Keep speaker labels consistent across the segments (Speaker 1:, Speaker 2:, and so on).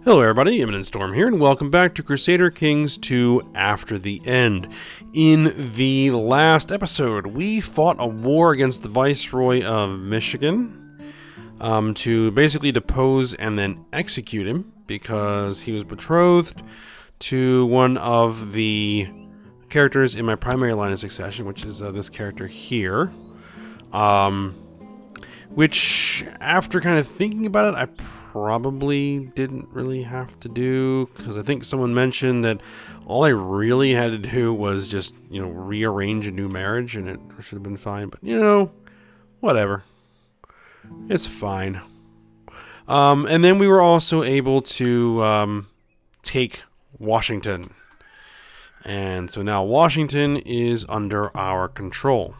Speaker 1: Hello everybody, Imminent Storm here, and welcome back to Crusader Kings II After the End. In the last episode, we fought a war against the Viceroy of Michigan to basically depose and then execute him because he was betrothed to one of the characters in my primary line of succession, which is this character here. Which, after kind of thinking about it, I probably didn't really have to do, because I think someone mentioned that all I really had to do was just, rearrange a new marriage, and it should have been fine, but, whatever. It's fine. And then we were also able to take Washington. And so now Washington is under our control.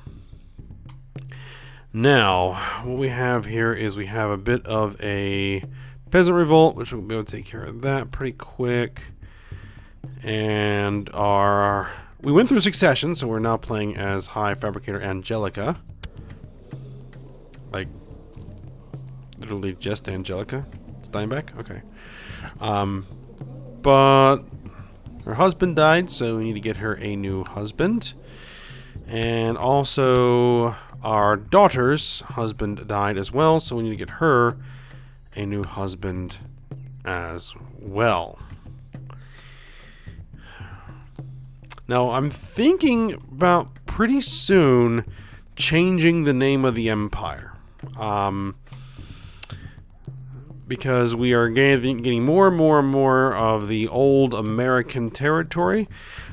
Speaker 1: Now, what we have here is we have a bit of a peasant revolt, which we'll be able to take care of that pretty quick. And we went through succession, so we're now playing as High Fabricator Angelica. Like, literally just Angelica Steinbeck? Okay. But her husband died, so we need to get her a new husband. And also, our daughter's husband died as well, so we need to get her a new husband as well. Now, I'm thinking about pretty soon changing the name of the empire. Because we are getting more and more and more of the old American territory.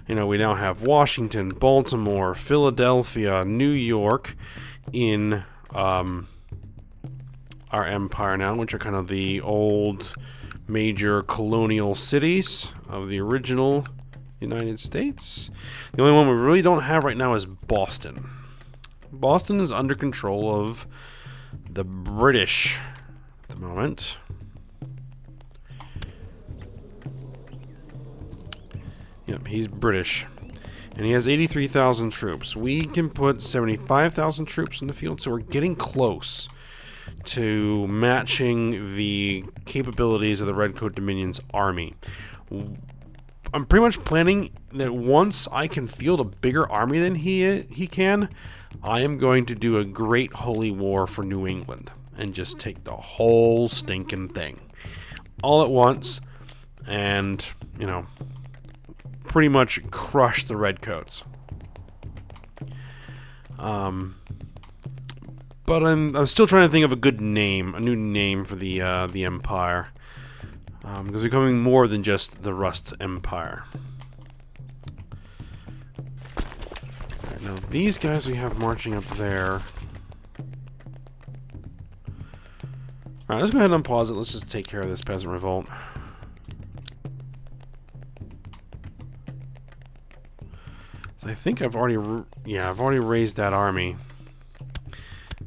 Speaker 1: We now have Washington, Baltimore, Philadelphia, New York in our empire now, which are kind of the old major colonial cities of the original United States. The only one we really don't have right now is Boston. Boston is under control of the British at the moment. Yep, he's British. And he has 83,000 troops. We can put 75,000 troops in the field, so we're getting close to matching the capabilities of the Redcoat Dominion's army. I'm pretty much planning that once I can field a bigger army than he can, I am going to do a great holy war for New England and just take the whole stinking thing all at once and, pretty much crush the Redcoats. But I'm still trying to think of a good name, a new name for the empire, because we're becoming more than just the Rust Empire. Right, now these guys we have marching up there. All right, let's go ahead and unpause it. Let's just take care of this peasant revolt. I think I've already raised that army.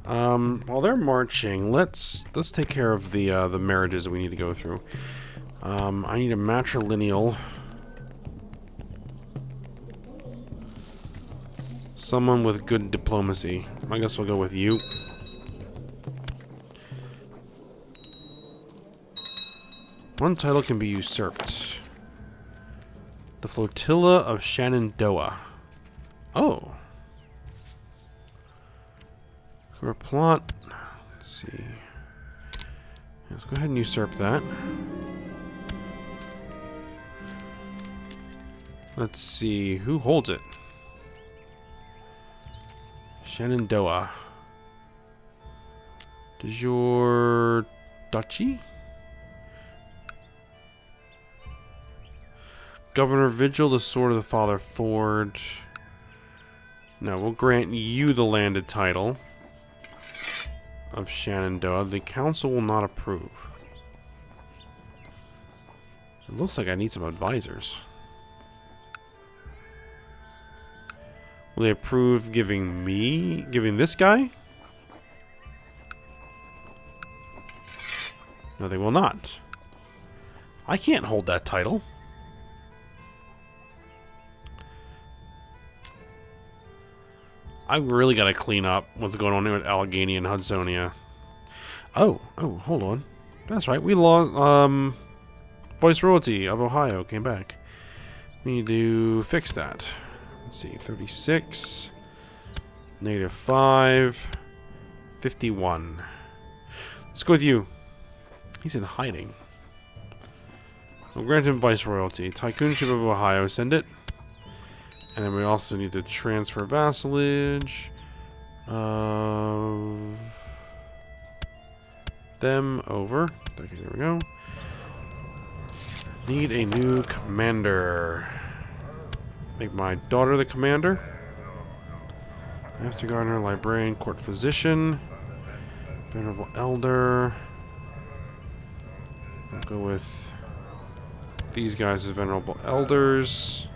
Speaker 1: While they're marching, let's take care of the marriages that we need to go through. I need a matrilineal. Someone with good diplomacy. I guess we'll go with you. One title can be usurped. The Flotilla of Shenandoah. Oh. For a plot. Let's see. Let's go ahead and usurp that. Let's see. Who holds it? Shenandoah. Does your duchy? Governor Vigil, the Sword of the Father Ford. No, we'll grant you the landed title of Shenandoah. The council will not approve. It looks like I need some advisors. Will they approve giving this guy? No, they will not. I can't hold that title. I really gotta clean up what's going on here with Allegheny and Hudsonia. Oh, hold on. That's right. We lost. Viceroyalty of Ohio came back. We need to fix that. Let's see, 36, -5, 51. Let's go with you. He's in hiding. We'll grant him Viceroyalty. Tycoonship of Ohio, send it. And then we also need to transfer vassalage of them over. Okay, there we go. Need a new commander. Make my daughter the commander. Master Gardener, Librarian, Court Physician, Venerable Elder. I'll go with these guys as Venerable Elders.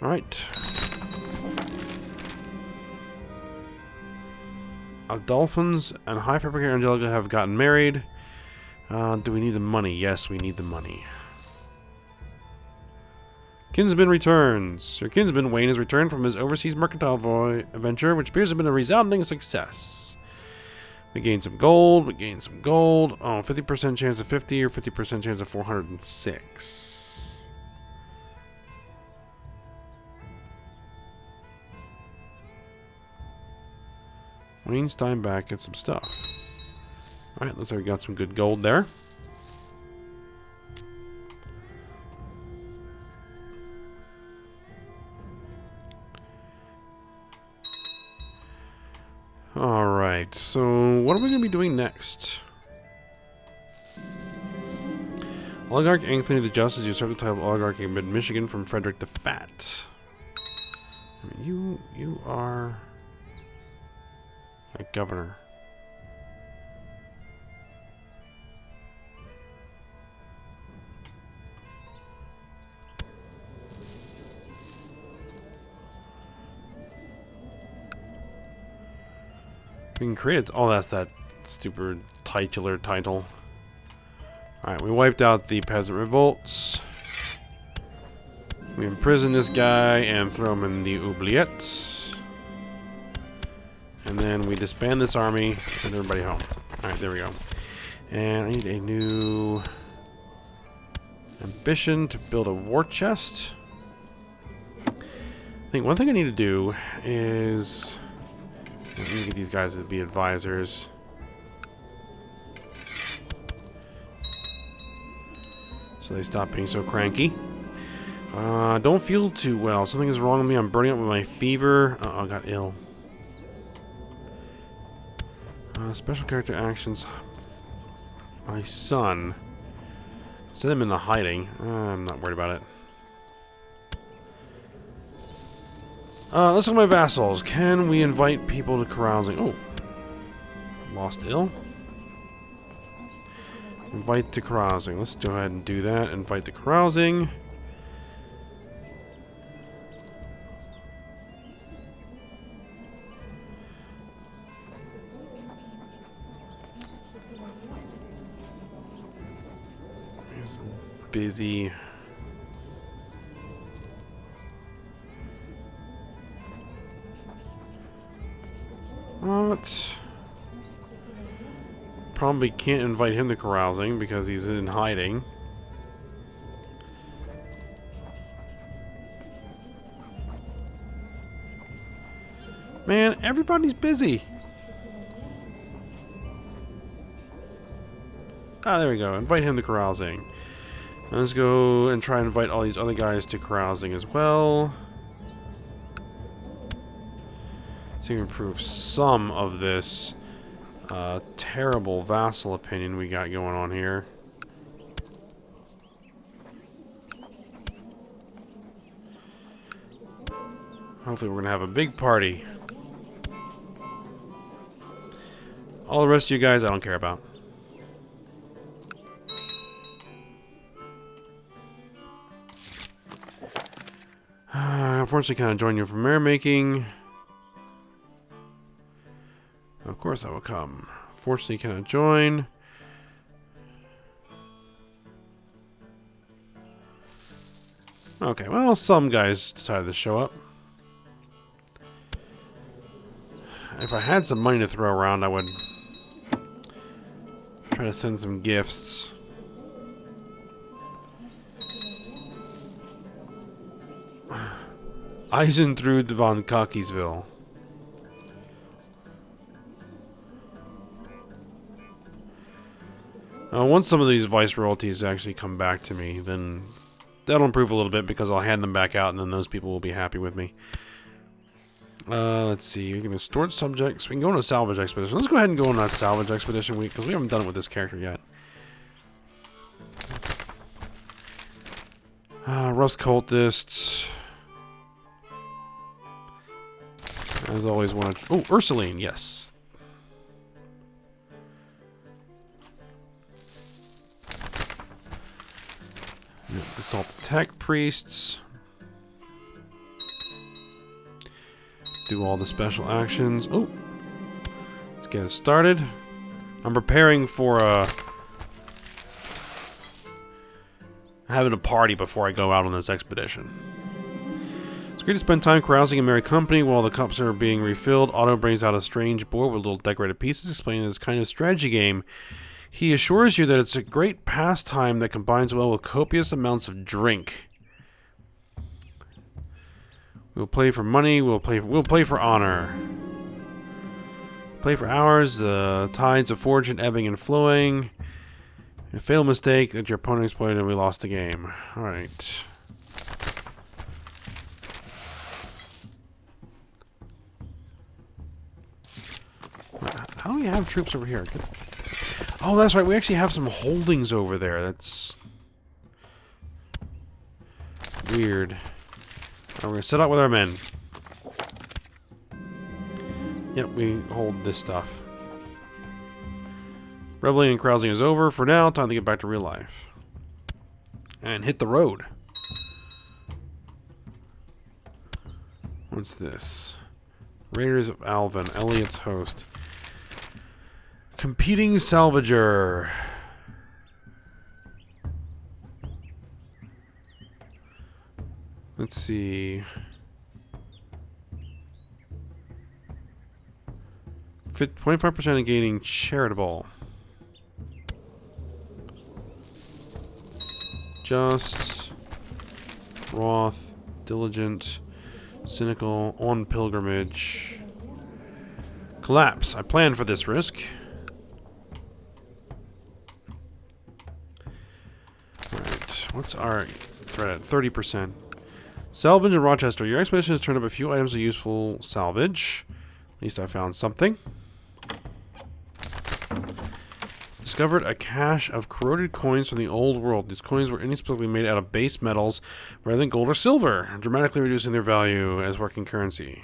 Speaker 1: Alright. Adolphins and High Fabricator Angelica have gotten married. Do we need the money? Yes, we need the money. Kinsman returns. Your kinsman, Wayne, has returned from his overseas mercantile adventure, which appears to have been a resounding success. We gained some gold. We gained some gold. Oh, 50% chance of 50 or 50% chance of 406. Wayne's time back at some stuff. Alright, looks like we got some good gold there. Alright, so what are we going to be doing next? Oligarch Anthony the Just has usurped the title of Oligarch in Mid-Michigan from Frederick the Fat. I mean, you are a governor. We can create it. Oh, that's that stupid titular title. Alright, we wiped out the peasant revolts. We imprison this guy and throw him in the oubliettes. And then we disband this army, send everybody home. Alright, there we go. And I need a new ambition to build a war chest. I think one thing I need to do is I need to get these guys to be advisors. So they stop being so cranky. Don't feel too well. Something is wrong with me. I'm burning up with my fever. I got ill. Special character actions. My son. Send him into hiding. I'm not worried about it. Let's look at my vassals. Can we invite people to carousing? Oh. Lost ill? Invite to carousing. Let's go ahead and do that. Invite to carousing. He's busy. What? Probably can't invite him to carousing because he's in hiding. Man, everybody's busy. Ah, there we go. Invite him to carousing. Let's go and try and invite all these other guys to carousing as well. So you can improve some of this terrible vassal opinion we got going on here. Hopefully we're going to have a big party. All the rest of you guys I don't care about. Unfortunately, can't join you for merrymaking. Of course I will come. Fortunately, cannot join. Okay, well, some guys decided to show up. If I had some money to throw around, I would Try to send some gifts. Eisentrud von Cockeysville. Once some of these vice royalties actually come back to me, then that'll improve a little bit because I'll hand them back out and then those people will be happy with me. Let's see. We can store subjects. We can go on a salvage expedition. Let's go ahead and go on that salvage expedition week because we haven't done it with this character yet. Rust cultists. As always, want to. Oh, Ursuline, yes. Assault the tech priests. Do all the special actions. Oh, let's get it started. I'm preparing for having a party before I go out on this expedition. It's great to spend time carousing in merry company while the cups are being refilled. Otto brings out a strange board with little decorated pieces, explaining this kind of strategy game. He assures you that it's a great pastime that combines well with copious amounts of drink. We'll play for money. We'll play for honor. Play for hours. The tides of fortune ebbing and flowing. A fatal mistake that your opponent exploited and we lost the game. All right. How do we have troops over here? Oh, that's right. We actually have some holdings over there. That's weird. Right, we're going to set out with our men. Yep, we hold this stuff. Reveling and carousing is over. For now, time to get back to real life. And hit the road. What's this? Raiders of Alvin. Elliot's host. Competing salvager. Let's see. 25% of gaining charitable. Just. Wroth. Diligent. Cynical. On pilgrimage. Collapse. I planned for this risk. Alright. What's our threat at? 30%. Salvage in Rochester. Your expedition has turned up a few items of useful salvage. At least I found something. Discovered a cache of corroded coins from the old world. These coins were inexplicably made out of base metals rather than gold or silver, dramatically reducing their value as working currency.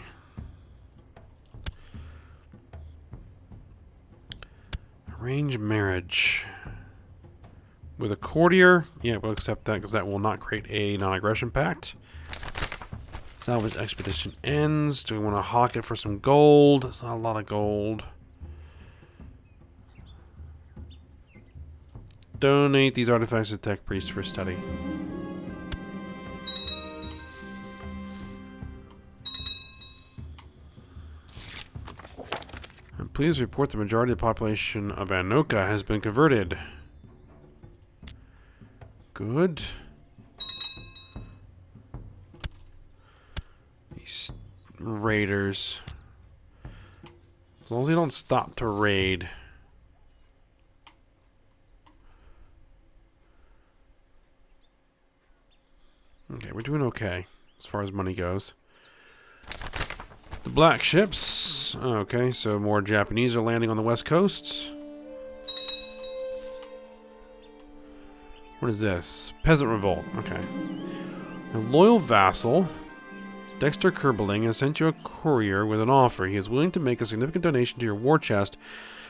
Speaker 1: Arrange marriage. With a courtier? Yeah, we'll accept that because that will not create a non-aggression pact. Salvage expedition ends. Do we want to hawk it for some gold? It's not a lot of gold. Donate these artifacts to tech priest for study. And please report the majority of the population of Anoka has been converted. Good. These raiders. As long as they don't stop to raid. Okay, we're doing okay as far as money goes. The black ships. Okay, so more Japanese are landing on the west coast. What is this? Peasant revolt. Okay. A loyal vassal, Dexter Kerbeling, has sent you a courier with an offer. He is willing to make a significant donation to your war chest,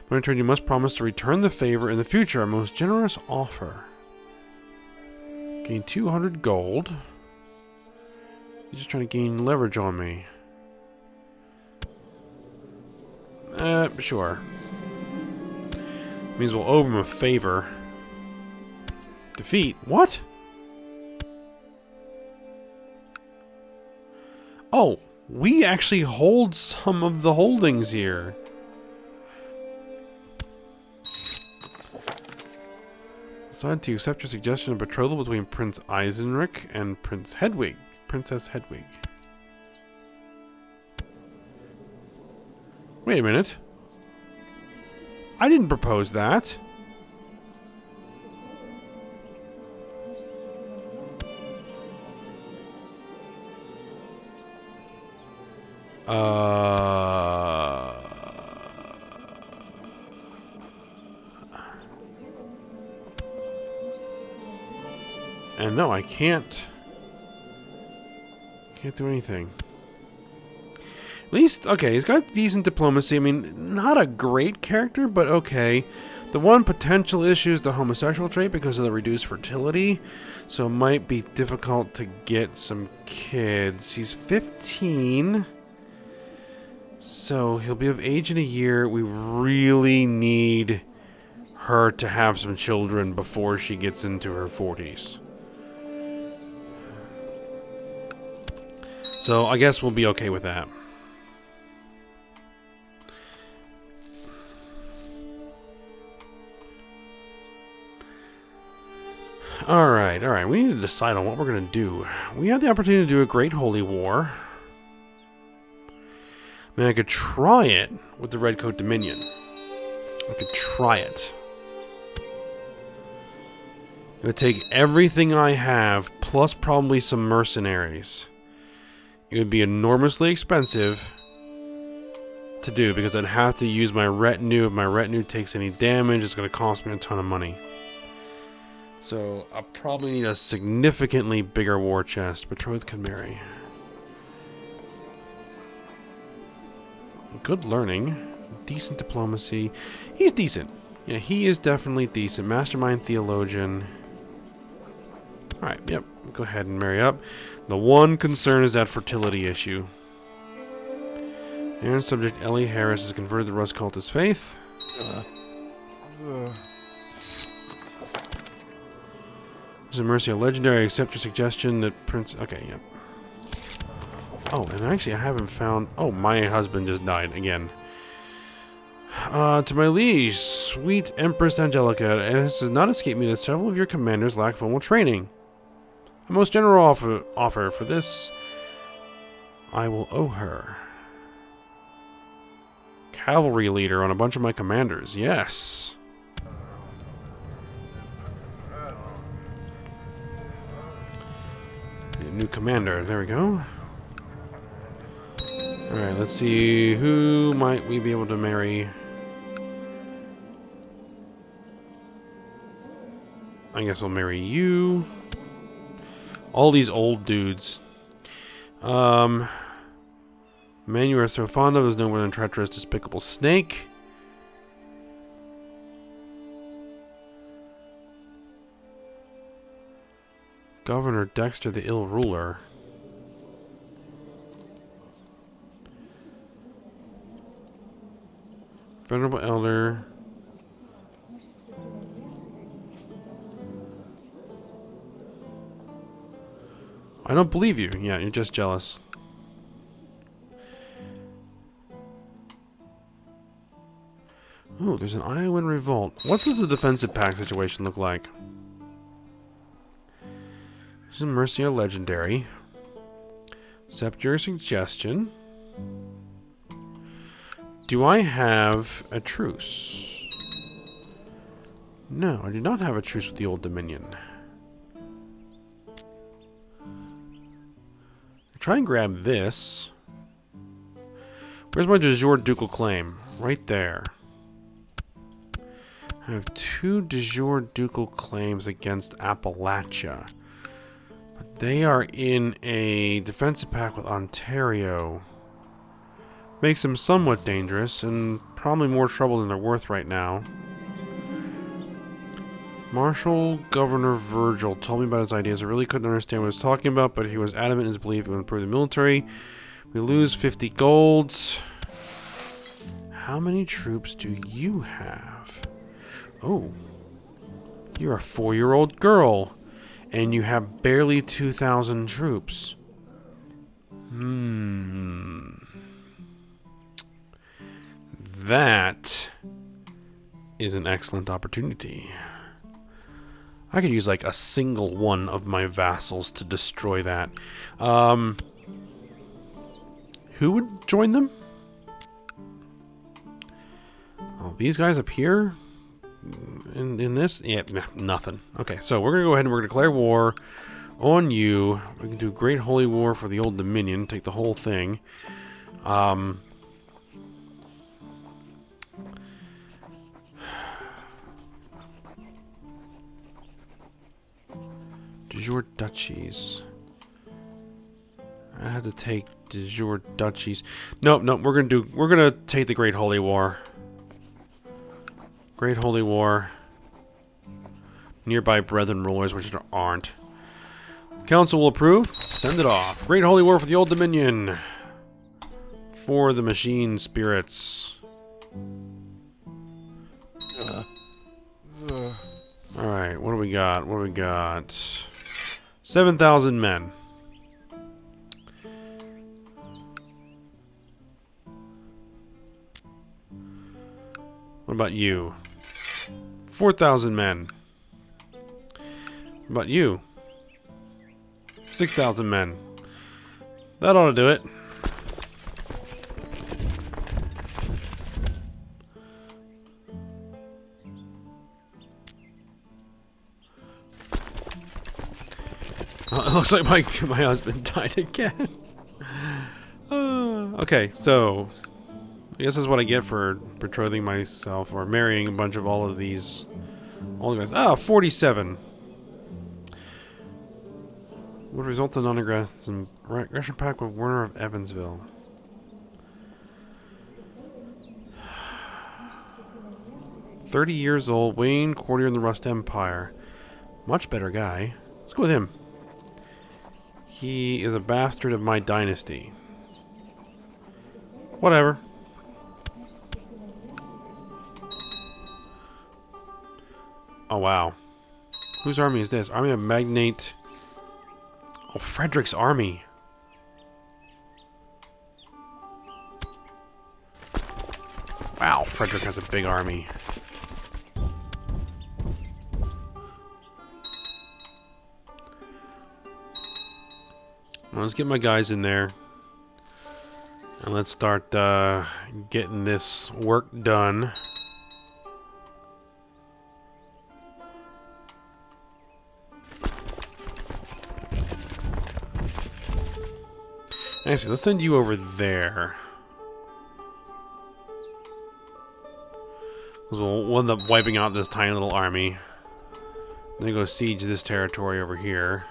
Speaker 1: but in return you must promise to return the favor in the future. A most generous offer. Gain 200 gold. He's just trying to gain leverage on me. Sure. Means we'll owe him a favor. Defeat. What? Oh, we actually hold some of the holdings here. Decided to accept your suggestion of betrothal between Prince Eisenrich and Princess Hedwig. Wait a minute. I didn't propose that. And no, I can't. Can't do anything. At least, okay, he's got decent diplomacy. I mean, not a great character, but okay. The one potential issue is the homosexual trait because of the reduced fertility. So it might be difficult to get some kids. He's 15. So he'll be of age in a year. We really need her to have some children before she gets into her 40s. So I guess we'll be okay with that. Alright, we need to decide on what we're going to do. We had the opportunity to do a Great Holy War. I mean, I could try it with the Redcoat Dominion. I could try it. It would take everything I have, plus probably some mercenaries. It would be enormously expensive to do, because I'd have to use my retinue. If my retinue takes any damage, it's going to cost me a ton of money. So, I'll probably need a significantly bigger war chest. Betrothed can marry. Good learning. Decent diplomacy. He's decent. Yeah, he is definitely decent. Mastermind theologian. Alright, yep. Go ahead and marry up. The one concern is that fertility issue. Aaron's subject, Ellie Harris, has converted the Rust cultist faith. There's a mercy, a legendary. Accept your suggestion that Prince. Okay, yep. Oh, and actually, I haven't found. Oh, my husband just died again. To my liege, sweet Empress Angelica, it has not escaped me that several of your commanders lack formal training. A most generous offer for this, I will owe her. Cavalry leader on a bunch of my commanders. Yes. New commander. There we go. Alright, let's see. Who might we be able to marry? I guess we'll marry you. All these old dudes. Man you are so fond of is no more than treacherous, despicable snake. Governor Dexter, the ill ruler. Venerable elder. I don't believe you. Yeah, you're just jealous. Ooh, there's an Iowan revolt. What does the defensive pact situation look like? There's a Mercia legendary. Accept your suggestion. Do I have a truce? No, I do not have a truce with the Old Dominion. Try and grab this. Where's my de jure ducal claim? Right there. I have 2 de jure ducal claims against Appalachia. But they are in a defensive pact with Ontario. Makes them somewhat dangerous, and probably more trouble than they're worth right now. Marshal Governor Virgil told me about his ideas. I really couldn't understand what he was talking about, but he was adamant in his belief it would improve the military. We lose 50 golds. How many troops do you have? Oh. You're a 4-year-old girl. And you have barely 2,000 troops. That is an excellent opportunity. I could use like a single one of my vassals to destroy that. Who would join them? Oh, these guys up here? In this? Yeah, nah, nothing. Okay, so we're going to go ahead and we're going to declare war on you. We can do Great Holy War for the Old Dominion. Take the whole thing. De jure duchies. I had to take de jure duchies. Nope, nope. We're gonna take the Great Holy War. Great Holy War. Nearby brethren rulers, which there aren't. Council will approve. Send it off. Great Holy War for the Old Dominion. For the machine spirits. Alright, what do we got? What do we got? 7,000 men. What about you? 4,000 men. What about you? 6,000 men. That ought to do it. It looks like my husband died again. Okay, so I guess that's what I get for betrothing myself or marrying a bunch of all of these old guys. Ah, 47. Would result in aggression pact with Werner of Evansville. "30 years old, Wayne, courtier in the Rust Empire." Much better guy. Let's go with him. He is a bastard of my dynasty. Whatever. Oh, wow. Whose army is this? Army of Magnate. Oh, Frederick's army. Wow, Frederick has a big army. Well, let's get my guys in there. And let's start getting this work done. Actually, let's send you over there. We'll end up wiping out this tiny little army. Then go siege this territory over here.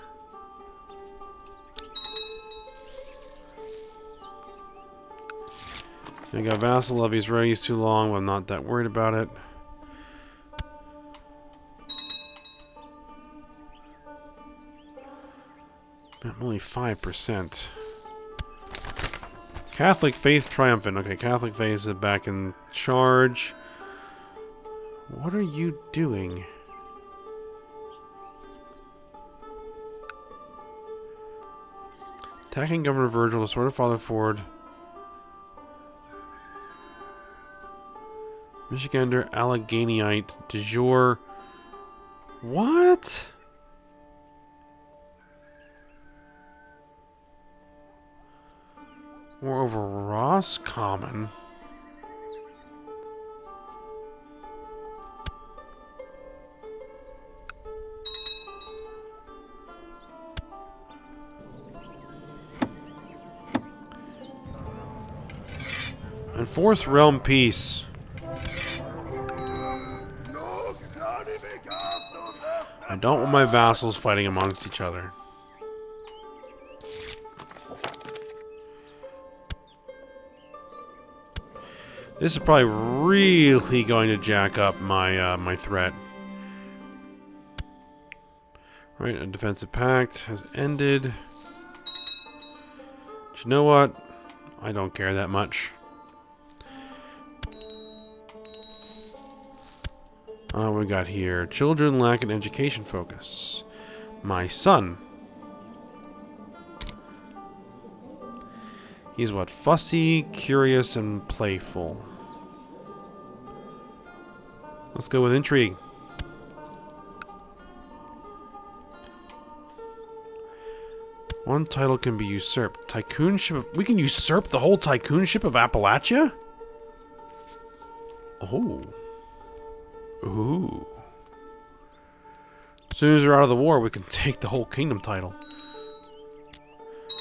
Speaker 1: I got vassal levies raised too long, but I'm not that worried about it. I'm only 5%. Catholic faith triumphant. Okay, Catholic faith is back in charge. What are you doing? Attacking Governor Virgil, the sword of Father Ford. Michigander, Alleghanyite, de jure. What? War over Roscommon. Enforce realm peace. I don't want my vassals fighting amongst each other. This is probably really going to jack up my my threat. Right, a defensive pact has ended. But you know what? I don't care that much. What we got here? Children lack an education focus. My son. He's what? Fussy, curious, and playful. Let's go with intrigue. One title can be usurped. Tycoonship. We can usurp the whole tycoonship of Appalachia? Oh. Ooh. As soon as we're out of the war, we can take the whole kingdom title.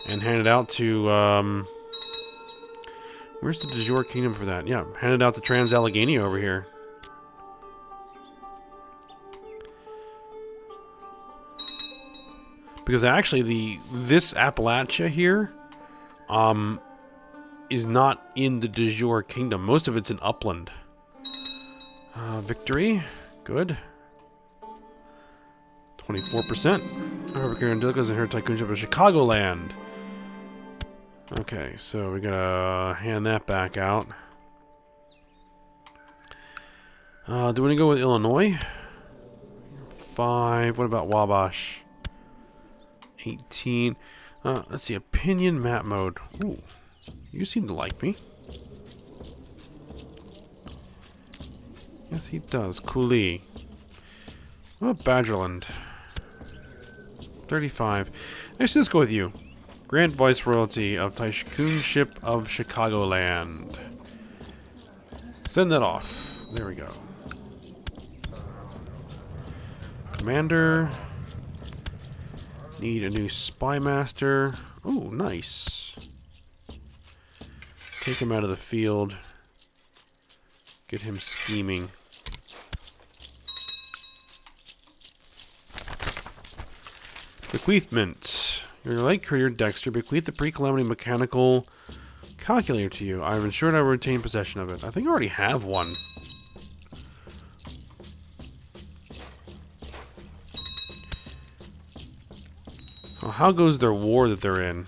Speaker 1: And hand it out to, where's the de jure kingdom for that? Yeah, hand it out to Trans-Allegheny over here. Because actually, this Appalachia here, is not in the de jure kingdom. Most of it's in upland. Victory. Good. 24%. Republican Angelicas and her tycoonship of Chicagoland. Okay, so we gotta hand that back out. Do we want to go with Illinois? 5. What about Wabash? 18. Let's see. Opinion map mode. Ooh. You seem to like me. Yes, he does. Cooley. What about Badgerland? 35. Actually, let's go with you. Grand Viceroyalty of Tycoonship of Chicagoland. Send that off. There we go. Commander. Need a new spy master. Oh, nice. Take him out of the field. Get him scheming. Bequeathment. Your late courier Dexter bequeathed the pre-calamity mechanical calculator to you. I've ensured I retain possession of it. I think I already have one. Oh, how goes their war that they're in?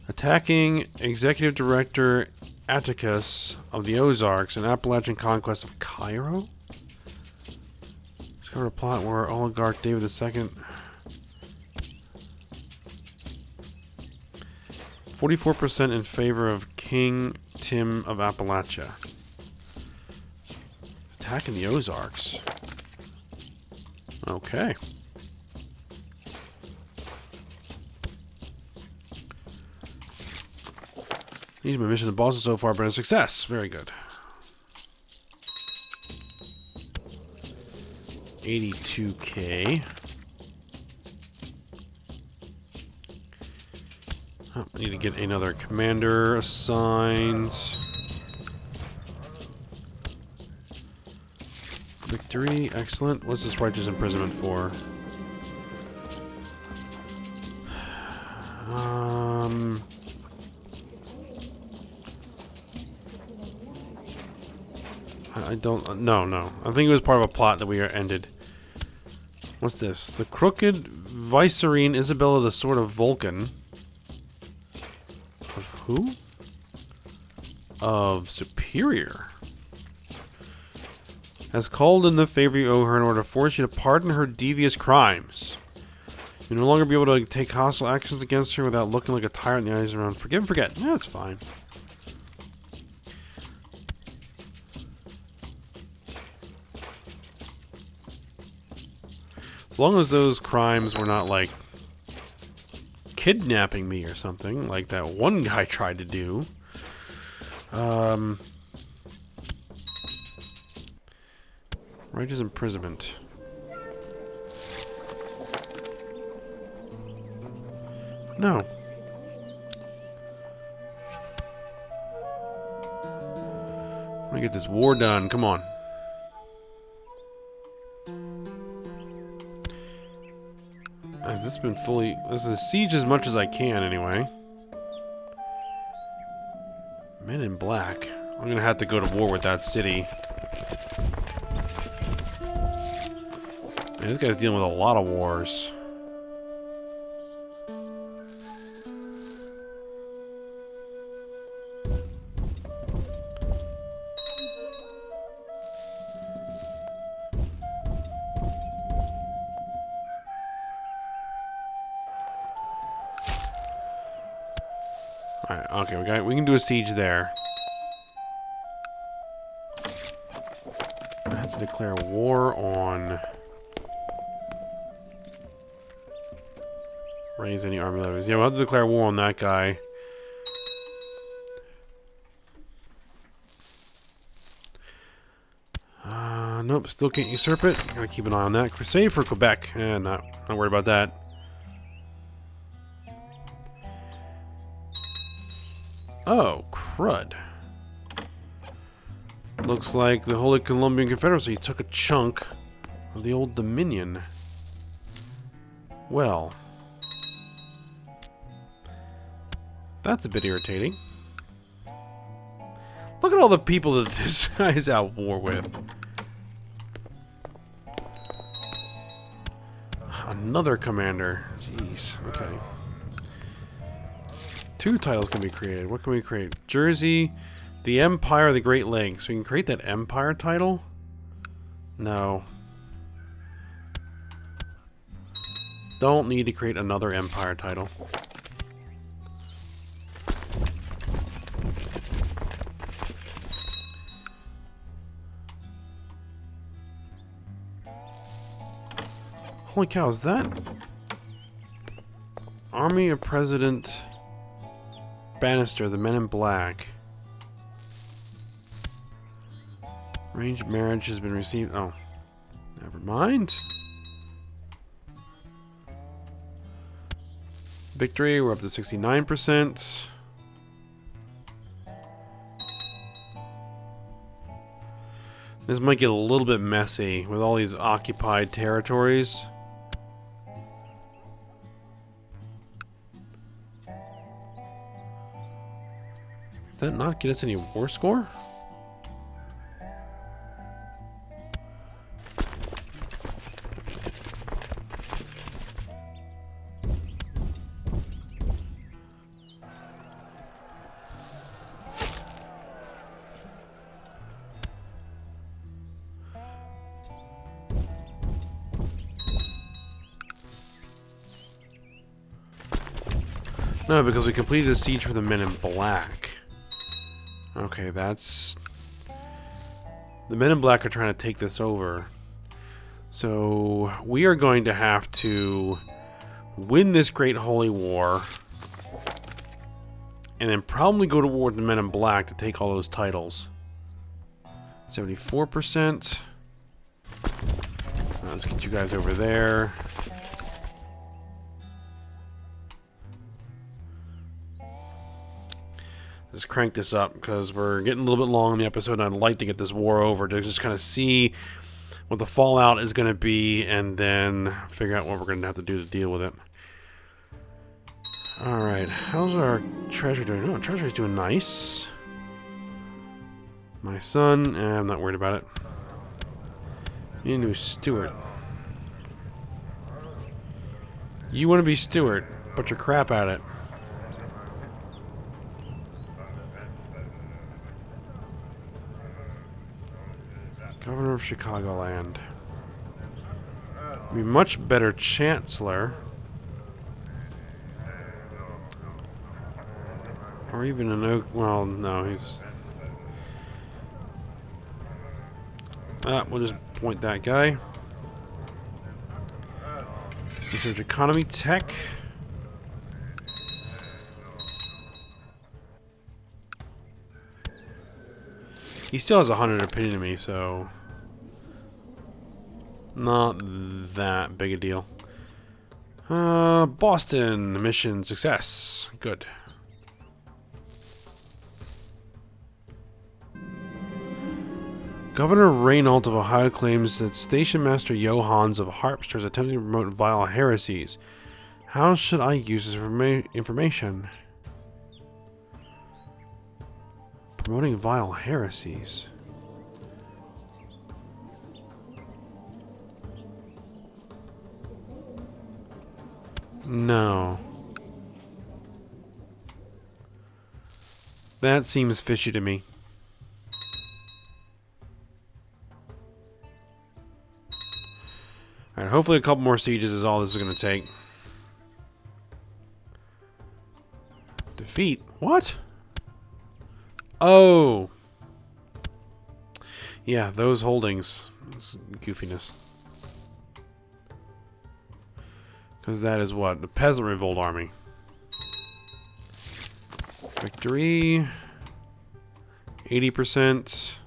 Speaker 1: Attacking Executive Director Atticus of the Ozarks and Appalachian conquest of Cairo? Discovered a plot where oligarch David II... 44% in favor of King Tim of Appalachia. Attacking the Ozarks. Okay. These are my mission to Boston so far, but a success. Very good. 82K. Oh, I need to get another commander assigned. Victory, excellent. What's this righteous imprisonment for? I don't... No. I think it was part of a plot that we ended. What's this? The crooked Vicereine Isabella the Sword of Vulcan. Of who? Of Superior. Has called in the favor you owe her in order to force you to pardon her devious crimes. You'll no longer be able to take hostile actions against her without looking like a tyrant in the eyes around. Forgive and forget. Yeah, that's fine. As long as those crimes were not, like, kidnapping me or something, like that one guy tried to do. Righteous imprisonment. No. I want to get this war done. Come on. Has this been fully... This is siege as much as I can, anyway. Men in Black. I'm gonna have to go to war with that city. Man, this guy's dealing with a lot of wars. Alright, okay, we can do a siege there. I have to declare war on... raise any army levies. Yeah, we'll have to declare war on that guy. Nope, still can't usurp it. Gotta keep an eye on that. Crusade for Quebec. Not worried about that. Oh, crud. Looks like the Holy Columbian Confederacy took a chunk of the Old Dominion. Well, that's a bit irritating. Look at all the people that this guy's at war with. Another commander. Jeez. Okay. 2 titles can be created. What can we create? Jersey, the Empire, the Great Lakes. We can create that Empire title? No. Don't need to create another Empire title. Holy cow, is that Army of President Bannister, the Men in Black? Arranged marriage has been received. Oh, never mind. Victory, we're up to 69%. This might get a little bit messy with all these occupied territories. Did that not get us any war score? No, because we completed a siege for the Men in Black. Okay, that's... The Men in Black are trying to take this over. So, we are going to have to win this Great Holy War. And then probably go to war with the Men in Black to take all those titles. 74%. Let's get you guys over there. Let's crank this up because we're getting a little bit long in the episode and I'd like to get this war over to just kind of see what the fallout is going to be and then figure out what we're going to have to do to deal with it. Alright, how's our treasury doing? Oh, treasury's doing nice. My son, I'm not worried about it. You new steward. You want to be steward, but you're crap at it. Governor of Chicagoland. Be much better chancellor. Or even an oak. Well, no, he's. We'll just point that guy. Research economy tech. He still has 100 opinion of me, so not that big a deal. Boston mission success. Good. Governor Reynault of Ohio claims that Station Master Johans of Harpster is attempting to promote vile heresies. How should I use this information? Promoting vile heresies. No. That seems fishy to me. Alright, hopefully a couple more sieges is all this is going to take. Defeat? What? Oh! Yeah, those holdings. It's goofiness. Because that is what? The Peasant Revolt Army. Victory. 80%.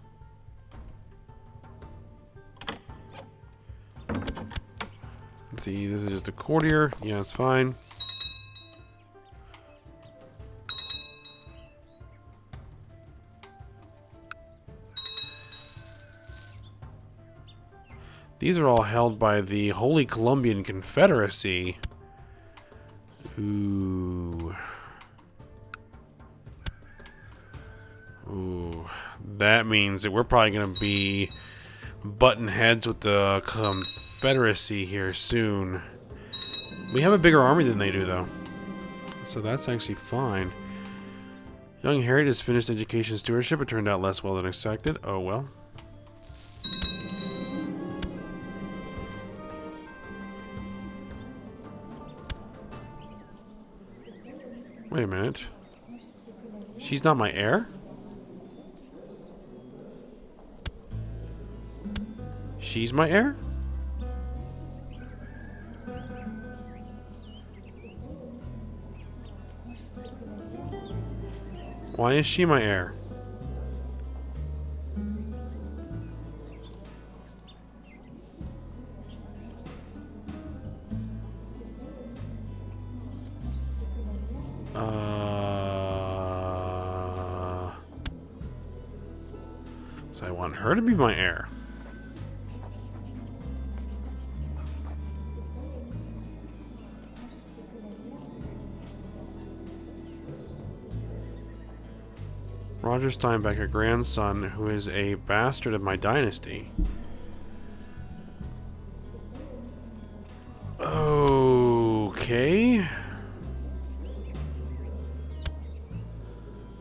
Speaker 1: Let's see, this is just a courtier. Yeah, it's fine. These are all held by the Holy Columbian Confederacy. Ooh. Ooh. That means that we're probably going to be button heads with the Confederacy here soon. We have a bigger army than they do, though. So that's actually fine. Young Harriet has finished education stewardship. It turned out less well than expected. Oh, well. Wait a minute. She's not my heir? She's my heir? Why is she my heir? So I want her to be my heir. Roger Steinbeck, a grandson who is a bastard of my dynasty. Okay.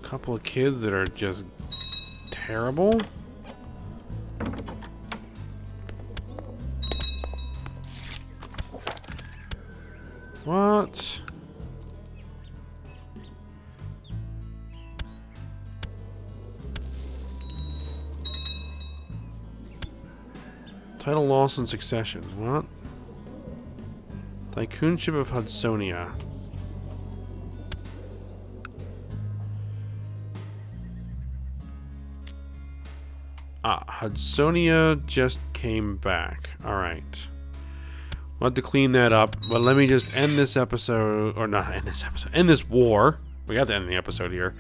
Speaker 1: Couple of kids that are just terrible. What? Title loss and succession. What? Tycoonship of Hudsonia. Ah, Hudsonia just came back. Alright. We'll have to clean that up. But let me just end this episode. Or not end this episode. End this war. We got to end the episode here.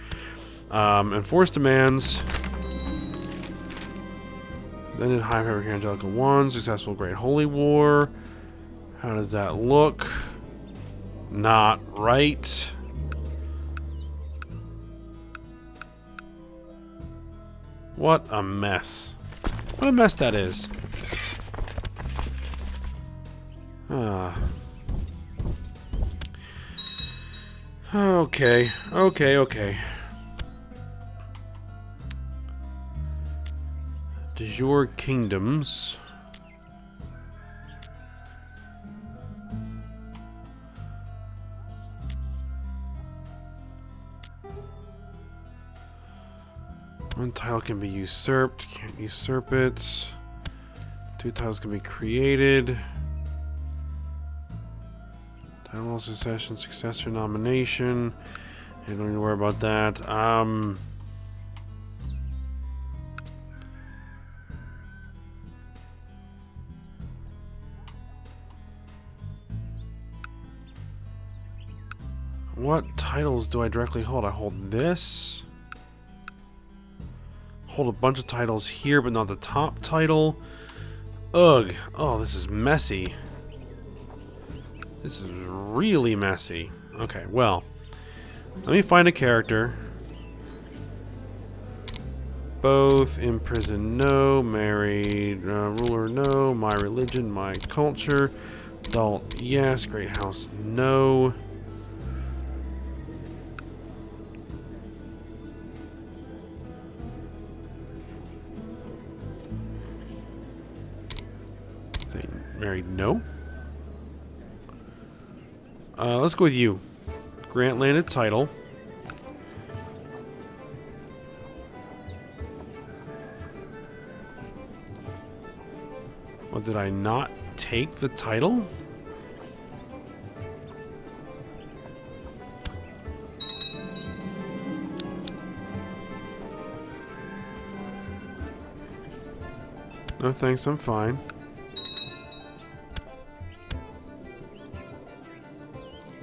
Speaker 1: Enforce demands. Then did High Fabric Angelica 1. Successful Great Holy War. How does that look? Not right. What a mess. What a mess that is. Okay. Okay. De jure kingdoms. One title can be usurped. Can't usurp it. Two titles can be created. Title succession, successor nomination. You don't need to worry about that. What titles do I directly hold? I hold this. Hold a bunch of titles here, but not the top title. Ugh. Oh, this is messy. This is really messy. Okay, well. Let me find a character. Both. Imprisoned, no. Married. Ruler, no. My religion, my culture. Adult, yes. Great house, no. Married, no. Let's go with you. Grant landed title. Well, did I not take the title? No thanks, I'm fine.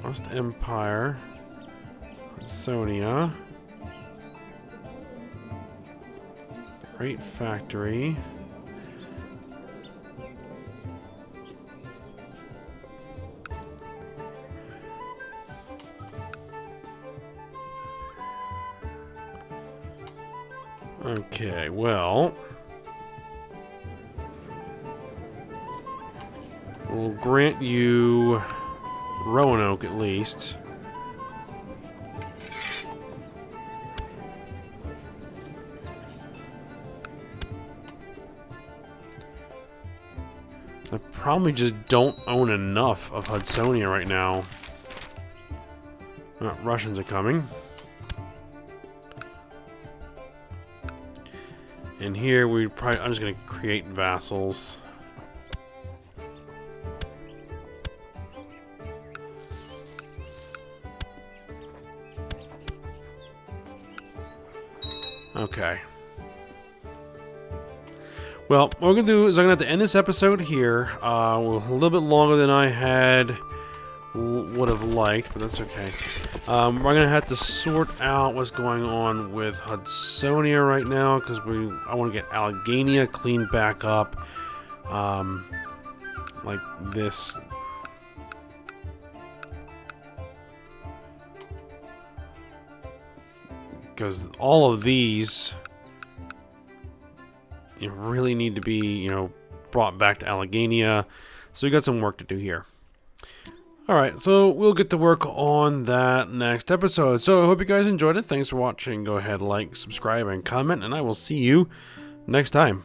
Speaker 1: Lost Empire. Hudsonia. Great Factory. Okay, well, we'll grant you Roanoke at least. I probably just don't own enough of Hudsonia right now. Russians are coming. And here we probably, I'm just gonna create vassals. Okay. Well, what we're gonna do is I'm gonna have to end this episode here. A little bit longer than I would have liked, but that's okay. We're gonna have to sort out what's going on with Hudsonia right now because I want to get Allegheny cleaned back up, like this. Because all of these, you really need to be, brought back to Allegheny. So we got some work to do here. Alright, so we'll get to work on that next episode. So I hope you guys enjoyed it. Thanks for watching. Go ahead, like, subscribe, and comment, and I will see you next time.